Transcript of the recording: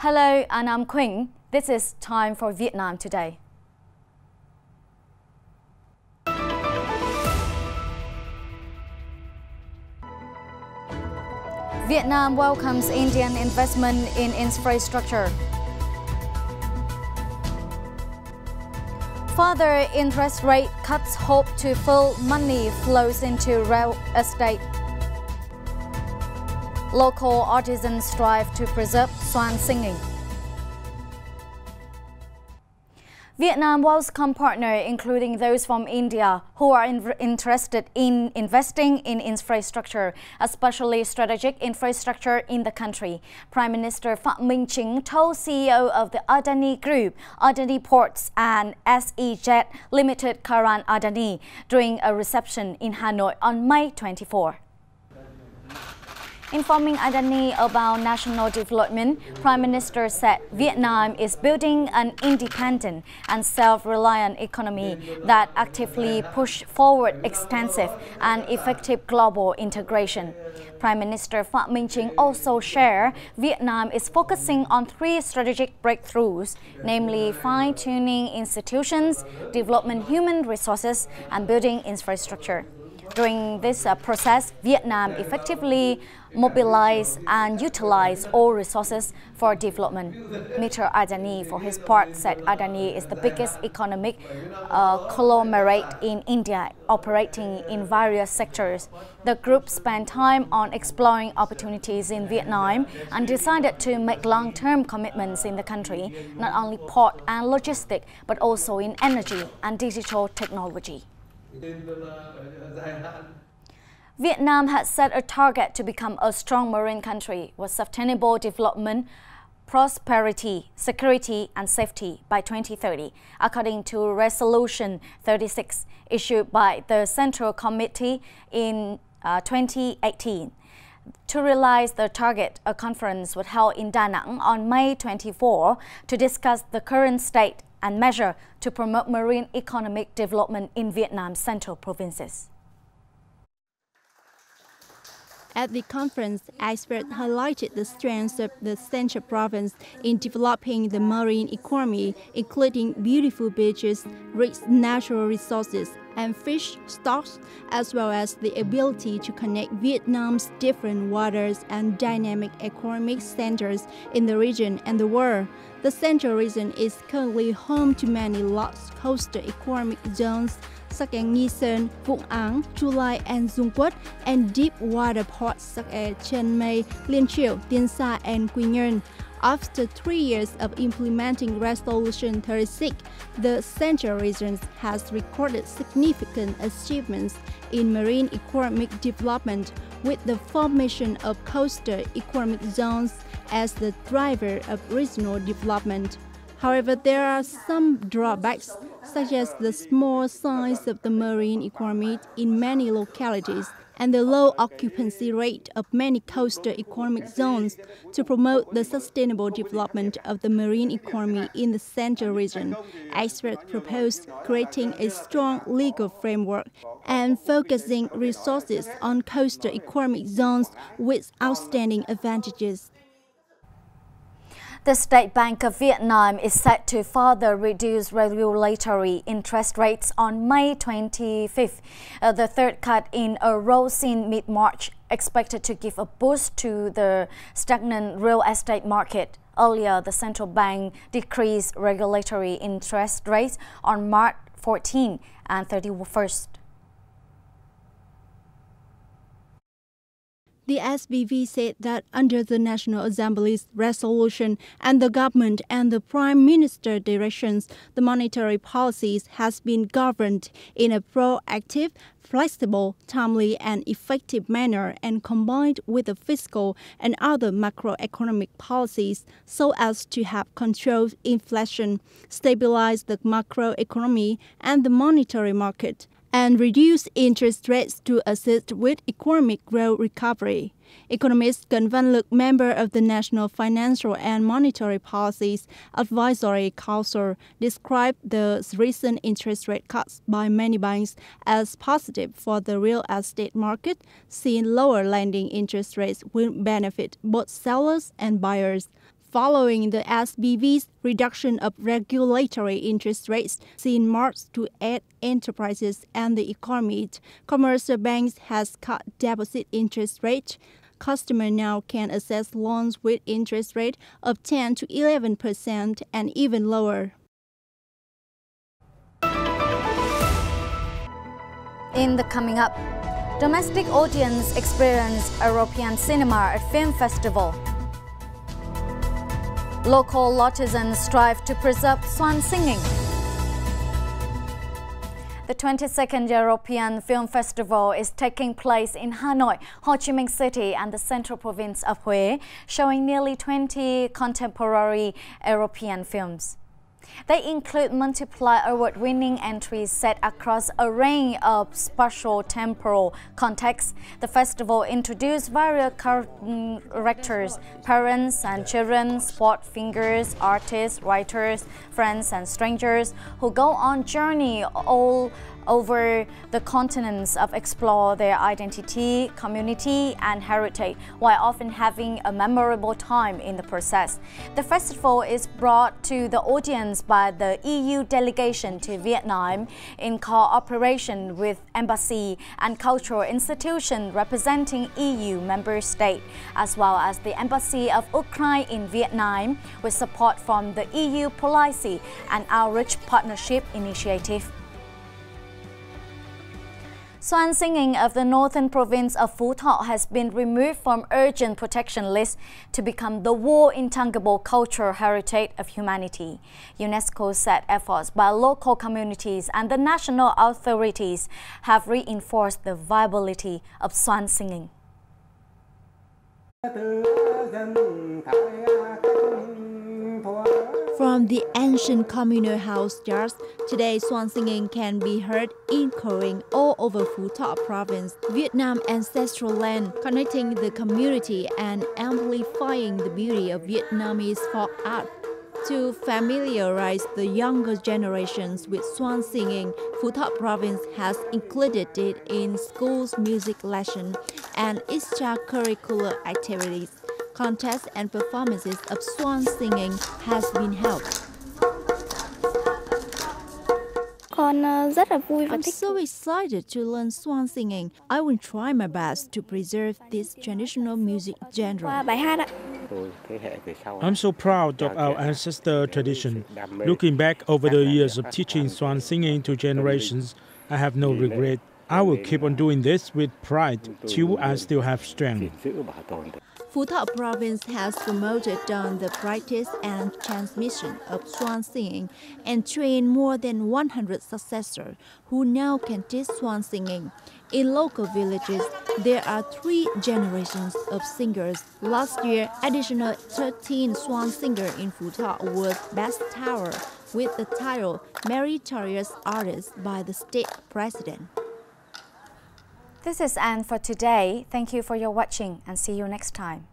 Hello, and I'm Quỳnh. This is Time for Vietnam Today. Vietnam welcomes Indian investment in infrastructure. Further interest rate cuts hope to full money flows into real estate. Local artisans strive to preserve swan singing. Vietnam welcomes partners, including those from India, who are interested in investing in infrastructure, especially strategic infrastructure in the country. Prime Minister Phạm Minh Chính told CEO of the Adani Group, Adani Ports and SEZ Limited Karan Adani during a reception in Hanoi on May 24. Informing Adani about national development, Prime Minister said Vietnam is building an independent and self-reliant economy that actively pushes forward extensive and effective global integration. Prime Minister Phạm Minh Chính also shared Vietnam is focusing on 3 strategic breakthroughs, namely fine-tuning institutions, development human resources, and building infrastructure. During this process, Vietnam effectively mobilized and utilized all resources for development. Mr. Adani, for his part, said Adani is the biggest economic conglomerate in India, operating in various sectors. The group spent time on exploring opportunities in Vietnam and decided to make long-term commitments in the country, not only port and logistics, but also in energy and digital technology. Vietnam has set a target to become a strong marine country with sustainable development, prosperity, security and safety by 2030, according to Resolution 36 issued by the Central Committee in 2018. To realize the target, a conference was held in Da Nang on May 24 to discuss the current state and measure to promote marine economic development in Vietnam's central provinces. At the conference, experts highlighted the strengths of the central province in developing the marine economy, including beautiful beaches, rich natural resources, and fish stocks, as well as the ability to connect Vietnam's different waters and dynamic economic centers in the region and the world. The central region is currently home to many large coastal economic zones, such as Nghi Sơn, Vũng Áng, Chu Lai, and Dung Quất, and deep water ports such as Chiang Mai, Liên Triểu, Tiên Sa, and Quy Nhơn. After 3 years of implementing Resolution 36, the Central Region has recorded significant achievements in marine economic development, with the formation of coastal economic zones as the driver of regional development. However, there are some drawbacks, such as the small size of the marine economy in many localities and the low occupancy rate of many coastal economic zones. To promote the sustainable development of the marine economy in the Central Region, experts proposed creating a strong legal framework and focusing resources on coastal economic zones with outstanding advantages. The State Bank of Vietnam is set to further reduce regulatory interest rates on May 25th, the third cut in a row since mid-March, expected to give a boost to the stagnant real estate market. Earlier, the central bank decreased regulatory interest rates on March 14 and 31st. The SBV said that under the National Assembly's resolution and the government and the Prime Minister's directions, the monetary policies has been governed in a proactive, flexible, timely and effective manner and combined with the fiscal and other macroeconomic policies so as to have controlled inflation, stabilize the macroeconomy and the monetary market, and reduce interest rates to assist with economic growth recovery. Economist Kênh Văn Lực, member of the National Financial and Monetary Policies Advisory Council, described the recent interest rate cuts by many banks as positive for the real estate market, since lower lending interest rates will benefit both sellers and buyers. following the SBV's reduction of regulatory interest rates since March to aid enterprises and the economy. Commercial banks has cut deposit interest rate. Customers now can access loans with interest rate of 10 to 11% and even lower. In the coming up, domestic audience experience European cinema at film festival. Local artisans strive to preserve swan singing. The 22nd European Film Festival is taking place in Hanoi, Ho Chi Minh City and the central province of Hue, showing nearly 20 contemporary European films. They include multiple award-winning entries set across a range of spatial-temporal contexts. The festival introduced various characters, parents and children, sport figures, artists, writers, friends and strangers who go on journey all over the continents of explore their identity, community and heritage while often having a memorable time in the process. The festival is brought to the audience by the EU delegation to Vietnam in cooperation with embassy and cultural institutions representing EU member states, as well as the embassy of Ukraine in Vietnam with support from the EU Policy and Outreach Partnership Initiative. Swan singing of the northern province of Phú Thọ has been removed from urgent protection list to become the World Intangible Cultural Heritage of Humanity. UNESCO said efforts by local communities and the national authorities have reinforced the viability of swan singing. From the ancient communal house jars, today swan singing can be heard echoing all over Phú Thọ province, Vietnam ancestral land, connecting the community and amplifying the beauty of Vietnamese folk art. To familiarize the younger generations with swan singing, Phú Thọ province has included it in schools' music lesson and extracurricular activities. Contests and performances of swan singing has been held. Con rất là vui. I'm so excited to learn swan singing. I will try my best to preserve this traditional music genre. Bài hát ạ. I'm so proud of our ancestor tradition. Looking back over the years of teaching swan singing to generations, I have no regret. I will keep on doing this with pride till I still have strength. Phú Thọ province has promoted the practice and transmission of swan singing and trained more than 100 successors who now can teach swan singing. In local villages, there are 3 generations of singers. Last year, additional 13 swan singers in Phú Thọ were Best Tower with the title Meritorious Artist by the state president. This is Anne for today. Thank you for your watching and see you next time.